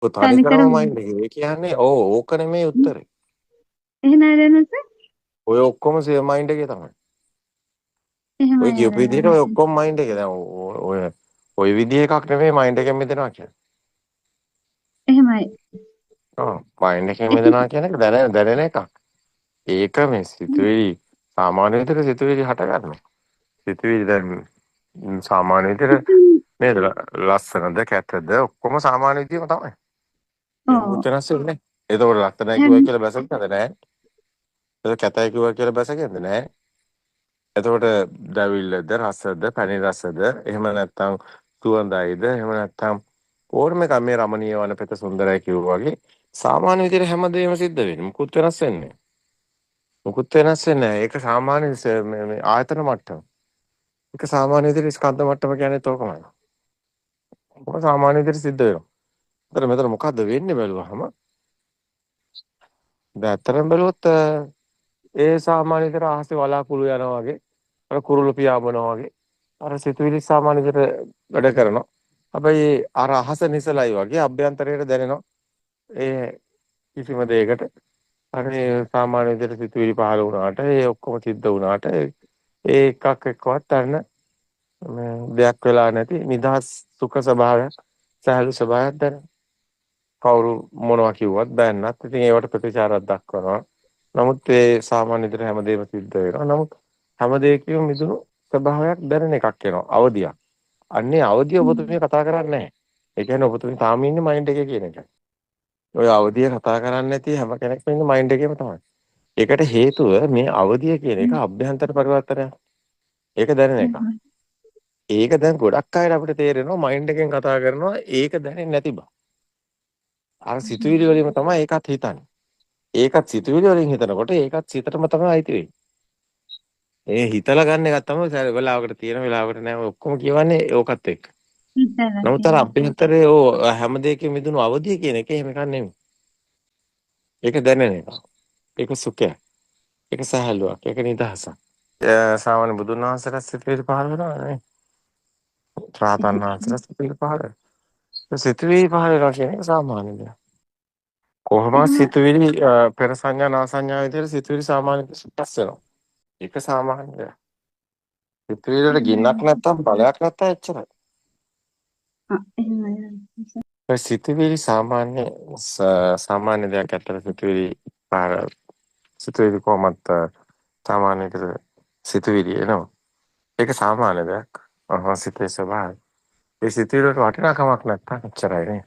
තනිකරම තනිකරම මයින්ඩ් එක. ඒ කියන්නේ ඕක නෙමෙයි උත්තරේ. එහෙම දැනුත් ඔය ඔක්කොම මයින්ඩ් එකේ තමයි. ඔය එහෙමයි කියපු විදිහට ඔය අර ඔක්කොම මයින්ඩ් එකේ. දැන් ඔය විදිහ එකක් නෙමෙයි මයින්ඩ් එකෙන් මිදෙනවා කියන්නේ. එහෙමයි. මයින්ඩ් එකෙන් ඉතින් මිදෙනවා කියන එක දැනෙන එකක්. ඒක මේ සිතුවිලි සාමාන්‍ය විදිහට සිතුවිලි හට ගන්නවා. සිතුවිලි දැන් සාමාන්‍ය විදිහට ඉතින් නේද? ලස්සනද කැතද ඔක්කොම සාමාන්‍ය විදිහම තමයි. ඒ ඔව් මොකුත් වෙනස් වෙන්නේ නැහැ. ඒතකොට ලස්සනයි හැම කිව්වා කියලා බැසගන්නද නැහැ. ඒක කැතයි කිව්වා කියලා බැසගන්නද නැහැ. එතකොට දැවිල්ලද රසද පැණි රසද එහෙම නැත්නම් සුවඳයිද එහෙම නැත්නම් ඕනම එකක් මේ රමණීය වනපෙත සුන්දරයි කිව්වා වගේ සාමාන්‍ය විදිහට හැමදේම සිද්ධ වෙන්නේ. මුකුත් වෙනස් වෙන්නේ නැහැ. මුකුත් වෙනස් වෙන්නේ නැහැ. ඒක සාමාන්‍ය මේ ආයතන මට්ටම. ඒක සාමාන්‍ය විදිහට ස්කන්ධ මට්ටම කියන්නේ තෝකමයි. ඔක සාමාන්‍ය විදිහට සිද්ධ වෙනවා. ඒතර මෙතන මොකද්ද වෙන්නේ බැලුවහම දැන් අතරම බැලුවොත් ඒ සාමාන්‍ය විදිහට ආහසේ වලාකුළු යනවා වගේ අර කුරුළු පියාඹනවා වගේ අර සිතුවිලි සාමාන්‍ය විදිහට වැඩ කරනවා. හැබැයි අර අහස නිසලයි වගේ අභ්‍යන්තරයට දැනෙනවා. ඒ කිසිම දෙයකට අර සාමාන්‍ය විදිහට සිතුවිලි පහළ වුණාට ඒ ඔක්කොම සිද්ධ වුණාට ඒ එකක් එක්කවත් අරන දෙයක් වෙලා නැති නිදහස් සුඛ ස්වභාවයක් සහැල්ලු ස්වභාවයක් දැනෙනවා. කවුරු මොනවා කිව්වත් බෑන්නත් ඉතින් ඒවට ප්‍රතිචාරයක් දක්වනවා. නමුත් ඒ සාමාන්‍ය විදිහට හැමදේම සිද්ධ වෙනවා. නමුත් හැම දෙයකම මිදුණු ස්වභාවයක් දැනෙන එකක් එනවා. අවදියක්. අන්නේ අවදිය ඔබතුමිය කතා කරන්නේ නැහැ. ඒ කියන්නේ ඔබතුමිය තාම ඉන්නේ මයින්ඩ් එකේ කියන එක. ඔය අවදිය කතා කරන්නේ නැති හැම කෙනෙක්ම ඉන්නේ මයින්ඩ් එකේම තමයි. ඒකට හේතුව මේ අවදිය කියන එක අභ්‍යන්තර පරිවර්තනයක්. ඒක දැනෙන එක. එහෙමයි. ඒක දැන් ගොඩක් අයට අපිට තේරෙනවා මයින්ඩ් එකෙන් කතා කරනවා ඒක දැනෙන්නේ නැති බව. අර සිතුවිලි වලින්ම තමයි ඒකත් හිතන්නේ. ඒකත් සිතුවිලි වලින් හිතනකොට ඒකත් සිතටම තමයි අයිති වෙන්නේ. ඒ හිතලා ගන්න එකක් තමයි සැර වෙලාවකට තියෙන වෙලාවකට නෑ ඔය ඔක්කොම කියවන්නේ ඕකත් එක්ක. හිතලා නමුත් අර කියන්නේ. අභ්‍යන්තරයේ හැම දෙයකින් මිදුණු අවදිය කියන එක එහෙම එකක් නෙමෙයි. ඒක දැනෙන එක. ඒක සුඛයක්. ඒක සහැල්ලුවක්. ඒක නිදහසක්. සාමාන්‍ය බුදුන් වහන්සේලා සිතුවිලි පහළ වෙනවා නේ. රාතන් වහන්සේලා සිතුවිලි පහළ වෙනවා. සිතුවිලි පහළ වෙනවා කියන එක සාමාන්‍ය දෙයක්. කොහොමද එහෙම සිතුවිලි පෙර සංඥා නා සංඥා විදිහට සිතුවිලි සාමාන්‍ය සකස් වෙනවා. ඒක සාමාන්‍ය දෙයක්. සිතුවිලි වල ගින්නක් එහෙමයි. නැත්තම් බලයක් නැත්තම් එච්චරයි. එහෙමයි. ඒ සිතුවිලි සාමාන්‍ය දෙයක් ඇත්තට සිතුවිලි සිතුවිලි කොහොමද සාමාන්‍ය විදිහට සිතුවිලි එනවා. ඒක සාමාන්‍ය දෙයක්. සිතේ ස්වභාවය. ඒ සිතුවිලි වලට වටිනාකමක් නැත්තම් එච්චරයි නේ.